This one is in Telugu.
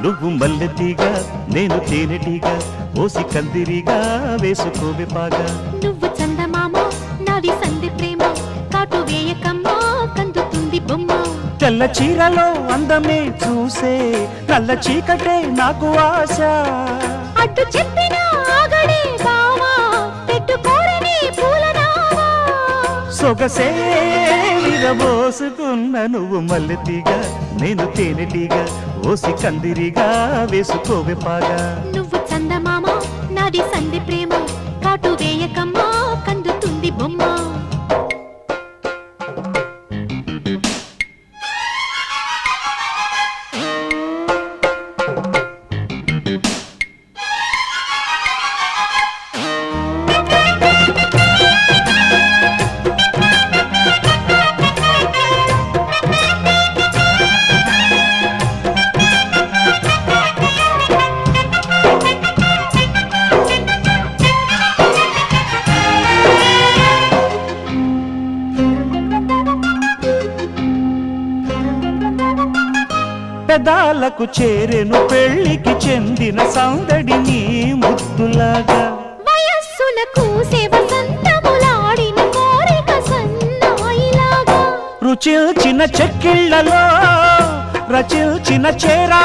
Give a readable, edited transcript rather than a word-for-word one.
నువ్వు మల్లెతీగా నేను తేనెటీగా ఓసి కందిరిగా వేసుకోవే పాగా నువ్వు చందమామ నాది సంధి ప్రేమ కాటు వేయకమ్మా కందుతుంది బొమ్మ తెల్ల చీరలో అందమే చూసే నల్ల చీకటే నాకు ఆశ అడ్డు చెప్పిన ఆగడే బావా పెట్టుకోరని పూలనావా సొగసే విరబోసుకున్న నువ్వు మల్లెతీగా నేను తేనెటీగా ఓసి కందిరిగా వేసుకోవే పాగా నువ్వు చందమామ నాది సంధి ప్రేమ కాటు వేయకమ్మా కందుతుంది బొమ్మ పెదాలకు చేరెను పెళ్లికి చెందిన సౌందడి నీ ముద్దులాగా వయస్సులకు సేవ సంతములాడిన కోరిక సన్నాయిలాగా రుచిల్చిన చెక్కిళ్లలో రచిల్చిన చేరా